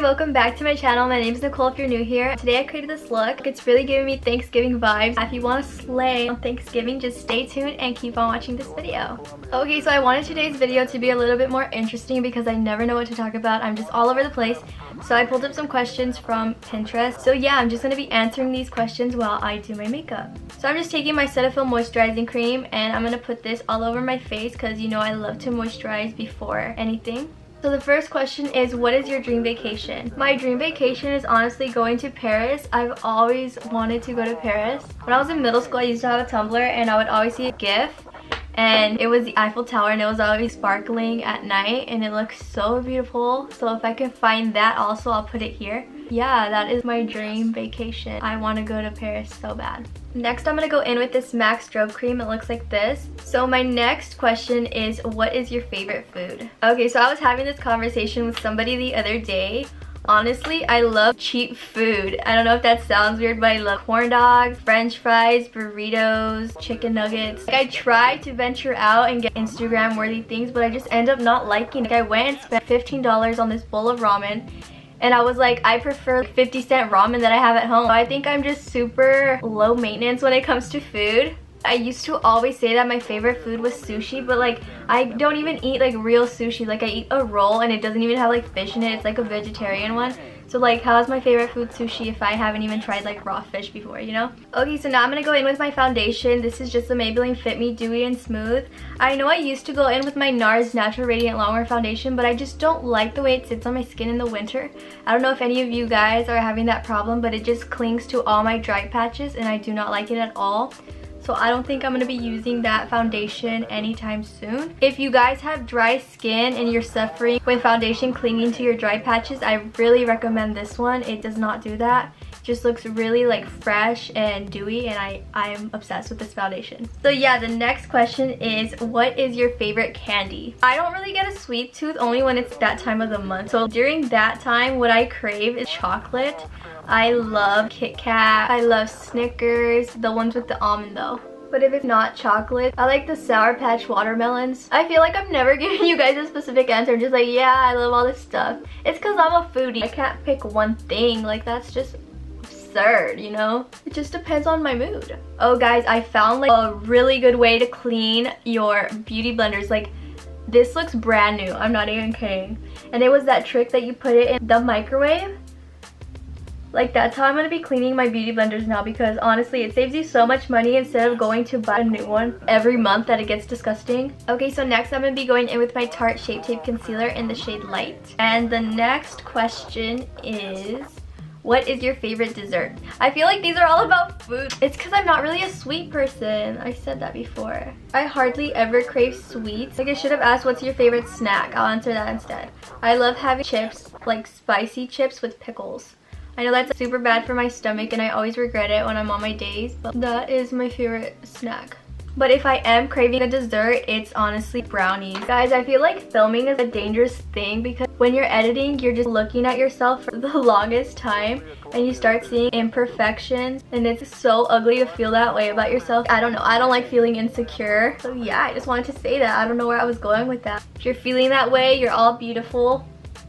welcome back to my channel. My name is Nicole if you're new here. Today I created this look. It's really giving me Thanksgiving vibes. If you want to slay on Thanksgiving, just stay tuned and keep on watching this video. Okay, so I wanted today's video to be a little bit more interesting because I never know what to talk about. I'm just all over the place. So I pulled up some questions from Pinterest. So yeah, I'm just going to be answering these questions while I do my makeup. So I'm just taking my Cetaphil moisturizing cream and I'm going to put this all over my face because you know I love to moisturize before anything. So the first question is, what is your dream vacation? My dream vacation is honestly going to Paris. I've always wanted to go to Paris. When I was in middle school, I used to have a Tumblr and I would always see a GIF and it was the Eiffel Tower and it was always sparkling at night and it looks so beautiful. So if I can find that also, I'll put it here. Yeah, that is my dream vacation. I want to go to Paris so bad. Next, I'm going to go in with this MAC strobe cream. It looks like this. So my next question is, what is your favorite food? Okay, so I was having this conversation with somebody the other day. Honestly, I love cheap food. I don't know if that sounds weird, but I love corn dogs, french fries, burritos, chicken nuggets. Like, I try to venture out and get Instagram worthy things, but I just end up not liking it. Like, I went and spent $15 on this bowl of ramen. And I was like, I prefer 50-cent ramen that I have at home. I think I'm just super low maintenance when it comes to food. I used to always say that my favorite food was sushi, but like I don't even eat like real sushi. Like I eat a roll and it doesn't even have like fish in it. It's like a vegetarian one. So like, how is my favorite food sushi if I haven't even tried like raw fish before, you know? Okay, so now I'm gonna go in with my foundation. This is just the Maybelline Fit Me Dewy and Smooth. I know I used to go in with my NARS Natural Radiant Longwear foundation, but I just don't like the way it sits on my skin in the winter. I don't know if any of you guys are having that problem, but it just clings to all my dry patches and I do not like it at all. So I don't think I'm going to be using that foundation anytime soon. If you guys have dry skin and you're suffering with foundation clinging to your dry patches, I really recommend this one. It does not do that. It just looks really like fresh and dewy and I'm obsessed with this foundation. So yeah, the next question is, what is your favorite candy? I don't really get a sweet tooth, only when it's that time of the month. So during that time, what I crave is chocolate. I love Kit Kat, I love Snickers, the ones with the almond though. But if it's not chocolate, I like the Sour Patch watermelons. I feel like I'm never giving you guys a specific answer. I'm just like, yeah, I love all this stuff. It's because I'm a foodie. I can't pick one thing. Like, that's just absurd, you know? It just depends on my mood. Oh guys, I found like a really good way to clean your beauty blenders. Like, this looks brand new. I'm not even kidding. And it was that trick that you put it in the microwave. Like, that's how I'm going to be cleaning my beauty blenders now, because honestly it saves you so much money instead of going to buy a new one every month that it gets disgusting. Okay, so next I'm going to be going in with my Tarte Shape Tape Concealer in the shade Light. And the next question is, what is your favorite dessert? I feel like these are all about food. It's because I'm not really a sweet person. I said that before. I hardly ever crave sweets. Like, I should have asked, what's your favorite snack? I'll answer that instead. I love having chips, like spicy chips with pickles. I know that's super bad for my stomach and I always regret it when I'm on my days, but that is my favorite snack. But if I am craving a dessert, it's honestly brownies. Guys, I feel like filming is a dangerous thing because when you're editing, you're just looking at yourself for the longest time and you start seeing imperfections and it's so ugly to feel that way about yourself. I don't know, I don't like feeling insecure. So yeah, I just wanted to say that. I don't know where I was going with that. If you're feeling that way, you're all beautiful.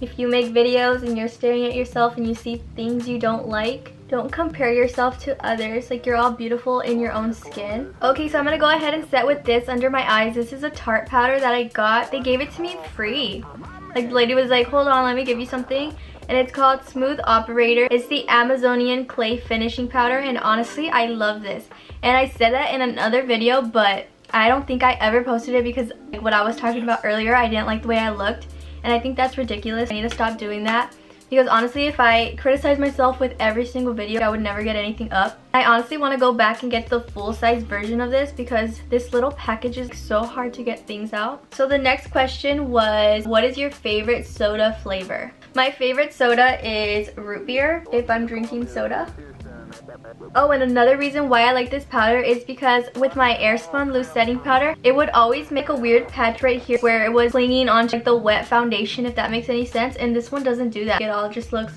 If you make videos and you're staring at yourself and you see things you don't like, don't compare yourself to others. Like, you're all beautiful in your own skin. Okay, so I'm gonna go ahead and set with this under my eyes. This is a Tarte powder that I got. They gave it to me free. Like, the lady was like, hold on, let me give you something. And it's called Smooth Operator. It's the Amazonian Clay Finishing Powder, and honestly, I love this. And I said that in another video, but I don't think I ever posted it because like what I was talking about earlier, I didn't like the way I looked. And I think that's ridiculous. I need to stop doing that. Because honestly, if I criticize myself with every single video, I would never get anything up. I honestly want to go back and get the full-size version of this because this little package is so hard to get things out. So the next question was, what is your favorite soda flavor? My favorite soda is root beer if I'm drinking soda. Oh, and another reason why I like this powder is because with my Airspun loose setting powder, it would always make a weird patch right here where it was clinging onto like the wet foundation, if that makes any sense. And this one doesn't do that. It all just looks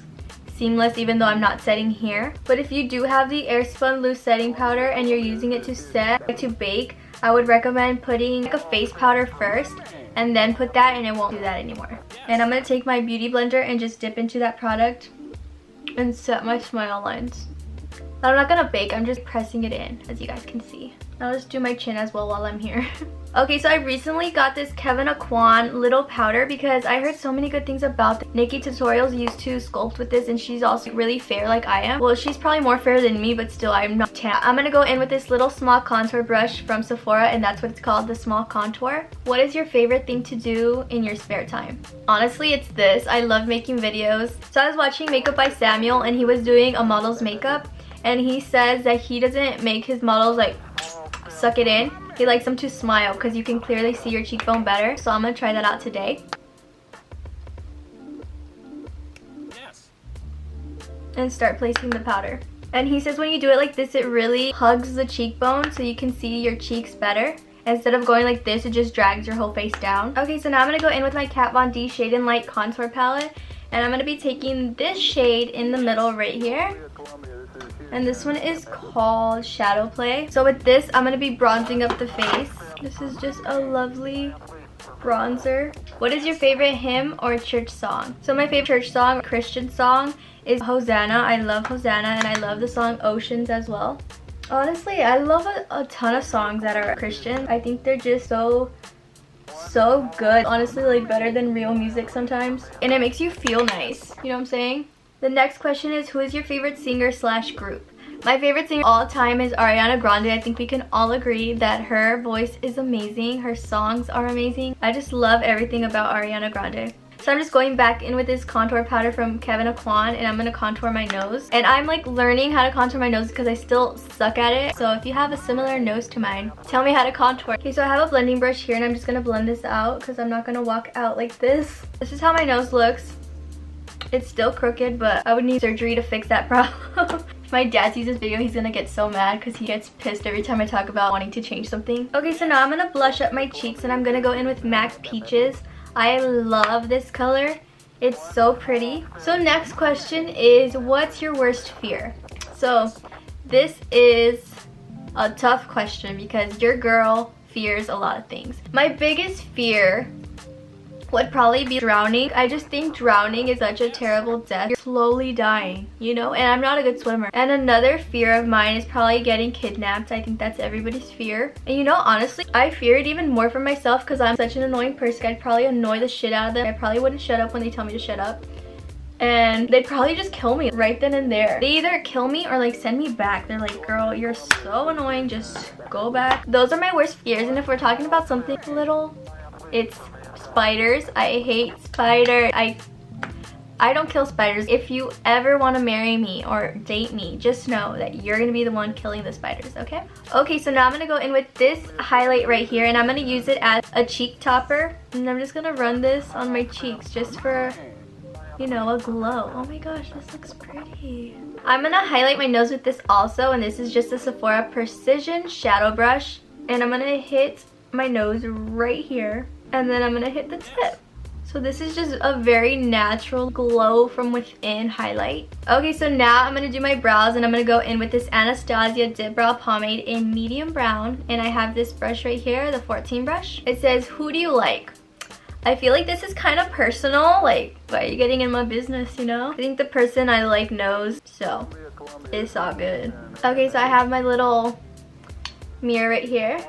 seamless even though I'm not setting here. But if you do have the Airspun loose setting powder and you're using it to set, like to bake, I would recommend putting like a face powder first and then put that, and it won't do that anymore. And I'm going to take my beauty blender and just dip into that product and set my smile lines. I'm not going to bake, I'm just pressing it in, as you guys can see. I'll just do my chin as well while I'm here. Okay, so I recently got this Kevyn Aucoin little powder because I heard so many good things about it. Nikki Tutorials used to sculpt with this, and she's also really fair like I am. Well, she's probably more fair than me, but still I'm not tan. I'm gonna go in with this little small contour brush from Sephora, and that's what it's called, the small contour. What is your favorite thing to do in your spare time? Honestly, it's this. I love making videos. So I was watching Makeup by Samuel, and he was doing a model's makeup, and he says that he doesn't make his models like suck it in. He likes them to smile because you can clearly see your cheekbone better. So I'm gonna try that out today. Yes. And start placing the powder. And he says when you do it like this, it really hugs the cheekbone so you can see your cheeks better. Instead of going like this, it just drags your whole face down. Okay, so now I'm gonna go in with my Kat Von D Shade and Light Contour Palette. And I'm gonna be taking this shade in the middle right here. And this one is called Shadow Play. So with this, I'm going to be bronzing up the face. This is just a lovely bronzer. What is your favorite hymn or church song? So my favorite church song, Christian song, is Hosanna. I love Hosanna, and I love the song Oceans as well. Honestly, I love a ton of songs that are Christian. I think they're just so good. Honestly, like better than real music sometimes. And it makes you feel nice. You know what I'm saying? The next question is, who is your favorite singer slash group? My favorite singer of all time is Ariana Grande. I think we can all agree that her voice is amazing. Her songs are amazing. I just love everything about Ariana Grande. So I'm just going back in with this contour powder from Kevyn Aucoin, and I'm going to contour my nose. And I'm like learning how to contour my nose because I still suck at it. So if you have a similar nose to mine, tell me how to contour. Okay, so I have a blending brush here, and I'm just going to blend this out because I'm not going to walk out like this. This is how my nose looks. It's still crooked, but I would need surgery to fix that problem. If my dad sees this video, he's gonna get so mad because he gets pissed every time I talk about wanting to change something. Okay, so now I'm gonna blush up my cheeks, and I'm gonna go in with MAC Peaches. I love this color. It's so pretty. So next question is, what's your worst fear? So this is a tough question because your girl fears a lot of things. My biggest fear would probably be drowning. I just think drowning is such a terrible death. You're slowly dying, you know, and I'm not a good swimmer. And another fear of mine is probably getting kidnapped. I think that's everybody's fear. And you know, honestly, I fear it even more for myself because I'm such an annoying person. I'd probably annoy the shit out of them. I probably wouldn't shut up when they tell me to shut up. And they'd probably just kill me right then and there. They either kill me or like send me back. They're like, girl, you're so annoying, just go back. Those are my worst fears. And if we're talking about something little, it's spiders. I hate spiders. I don't kill spiders. If you ever want to marry me or date me, just know that you're gonna be the one killing the spiders, okay? Okay, so now I'm gonna go in with this highlight right here, and I'm gonna use it as a cheek topper, and I'm just gonna run this on my cheeks just for, you know, a glow. Oh my gosh, this looks pretty. I'm gonna highlight my nose with this also, and this is just a Sephora Precision Shadow Brush, and I'm gonna hit my nose right here, and then I'm gonna hit the tip. So this is just a very natural glow from within highlight. Okay, so now I'm gonna do my brows, and I'm gonna go in with this Anastasia Dip Brow Pomade in medium brown, and I have this brush right here, the 14 brush. It says, who do you like? I feel like this is kind of personal, like, why are you getting in my business, you know? I think the person I like knows, so it's all good. Okay, so I have my little mirror right here.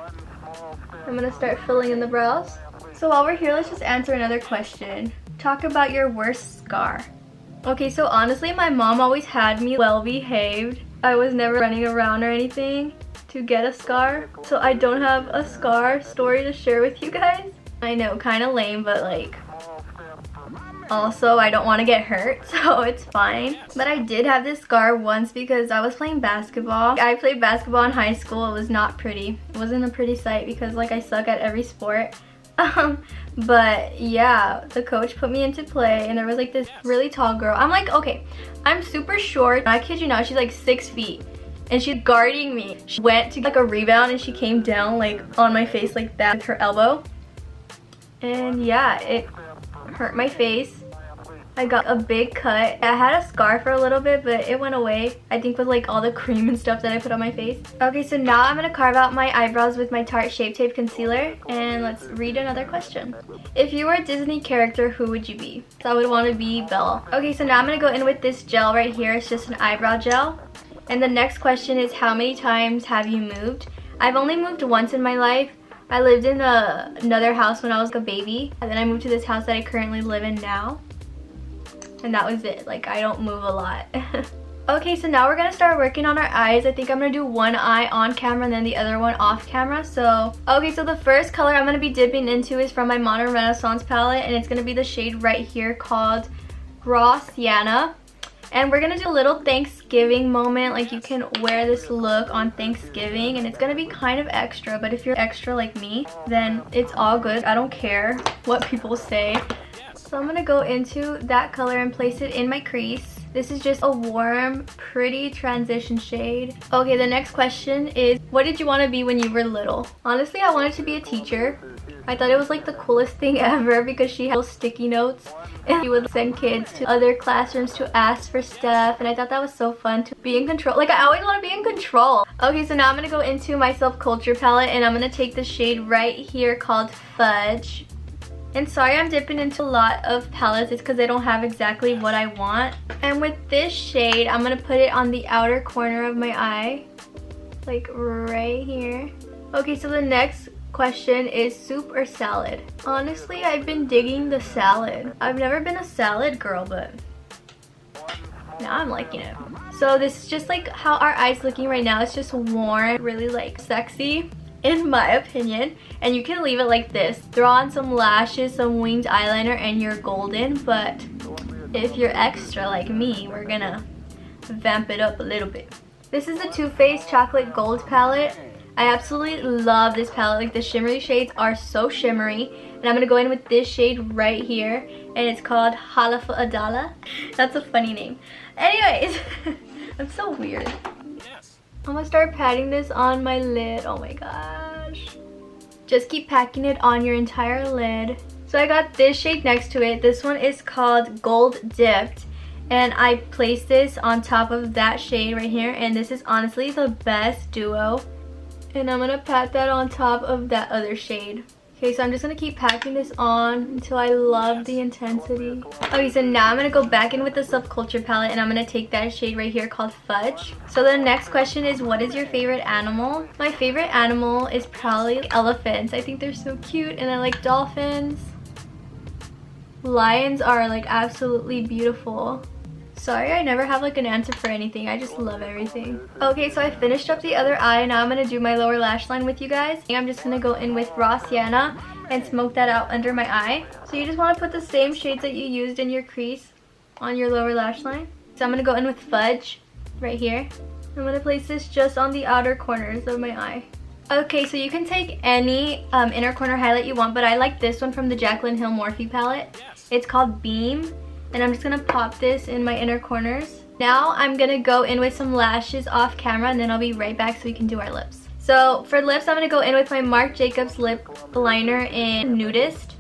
I'm gonna start filling in the brows. So while we're here, let's just answer another question. Talk about your worst scar. Okay, so honestly, my mom always had me well behaved. I was never running around or anything to get a scar. So I don't have a scar story to share with you guys. I know, kind of lame, but like, also I don't want to get hurt, so it's fine. But I did have this scar once because I was playing basketball. I played basketball in high school. It was not pretty. It wasn't a pretty sight because like I suck at every sport. But yeah, the coach put me into play, and there was like this really tall girl. I'm like, okay, I'm super short. I kid you not, she's like 6 feet. And she's guarding me. She went to like a rebound and she came down like on my face like that with her elbow. And yeah, it hurt my face. I got a big cut. I had a scar for a little bit, but it went away. I think with like all the cream and stuff that I put on my face. Okay, so now I'm gonna carve out my eyebrows with my Tarte Shape Tape Concealer. And let's read another question. If you were a Disney character, who would you be? So I would want to be Belle. Okay, so now I'm gonna go in with this gel right here. It's just an eyebrow gel. And the next question is, how many times have you moved? I've only moved once in my life. I lived in another house when I was a baby. And then I moved to this house that I currently live in now. And that was it. Like, I don't move a lot. Okay, so now we're gonna start working on our eyes. I think I'm gonna do one eye on camera and then the other one off camera. So, okay, so the first color I'm gonna be dipping into is from my Modern Renaissance palette, and it's gonna be the shade right here called Raw Sienna. And we're gonna do a little Thanksgiving moment. Like, you can wear this look on Thanksgiving, and it's gonna be kind of extra, but if you're extra like me, then it's all good. I don't care what people say. So I'm gonna go into that color and place it in my crease. This is just a warm, pretty transition shade. Okay, the next question is, what did you want to be when you were little? Honestly, I wanted to be a teacher. I thought it was like the coolest thing ever because she had sticky notes and she would send kids to other classrooms to ask for stuff, and I thought that was so fun to be in control. Like, I always want to be in control. Okay, so now I'm gonna go into my Subculture palette, and I'm gonna take the shade right here called Fudge. And sorry I'm dipping into a lot of palettes, it's because I don't have exactly what I want. And with this shade, I'm going to put it on the outer corner of my eye. Like right here. Okay, so the next question is soup or salad? Honestly, I've been digging the salad. I've never been a salad girl, but now I'm liking it. So this is just like how our eyes looking right now. It's just warm, really like sexy, in my opinion, and you can leave it like this. Throw on some lashes, some winged eyeliner, and you're golden. But if you're extra like me, we're gonna vamp it up a little bit. This is the Too Faced Chocolate Gold palette. I absolutely love this palette. Like, the shimmery shades are so shimmery, and I'm gonna go in with this shade right here, and it's called Halafa Adala. That's a funny name. Anyways, I'm so weird. I'm gonna start patting this on my lid. Oh my gosh. Just keep packing it on your entire lid. So I got this shade next to it. This one is called Gold Dipped. And I placed this on top of that shade right here. And this is honestly the best duo. And I'm gonna pat that on top of that other shade. Okay, so I'm just gonna keep packing this on until I love the intensity. Okay, so now I'm gonna go back in with the Subculture palette, and I'm gonna take that shade right here called Fudge. So the next question is, what is your favorite animal? My favorite animal is probably elephants. I think they're so cute, and I like dolphins. Lions are like absolutely beautiful. Sorry, I never have like an answer for anything. I just love everything. Okay, so I finished up the other eye. Now I'm gonna do my lower lash line with you guys. I'm just gonna go in with Raw Sienna and smoke that out under my eye. So you just wanna put the same shades that you used in your crease on your lower lash line. So I'm gonna go in with Fudge right here. I'm gonna place this just on the outer corners of my eye. Okay, so you can take any inner corner highlight you want, but I like this one from the Jaclyn Hill Morphe palette. It's called Beam. And I'm just gonna pop this in my inner corners. Now I'm gonna go in with some lashes off camera, and then I'll be right back so we can do our lips. So for lips, I'm gonna go in with my Marc Jacobs lip liner in Nudist.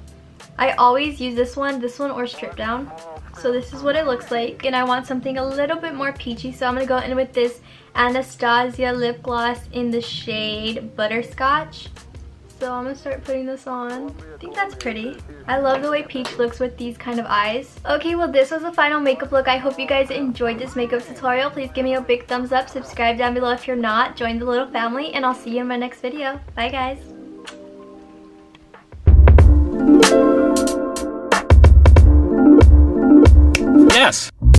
I always use this one or Strip Down. So this is what it looks like, and I want something a little bit more peachy, so I'm gonna go in with this Anastasia lip gloss in the shade Butterscotch. So I'm gonna start putting this on. I think that's pretty. I love the way peach looks with these kind of eyes. Okay, well, this was the final makeup look. I hope you guys enjoyed this makeup tutorial. Please give me a big thumbs up. Subscribe down below if you're not. Join the little family, and I'll see you in my next video. Bye, guys.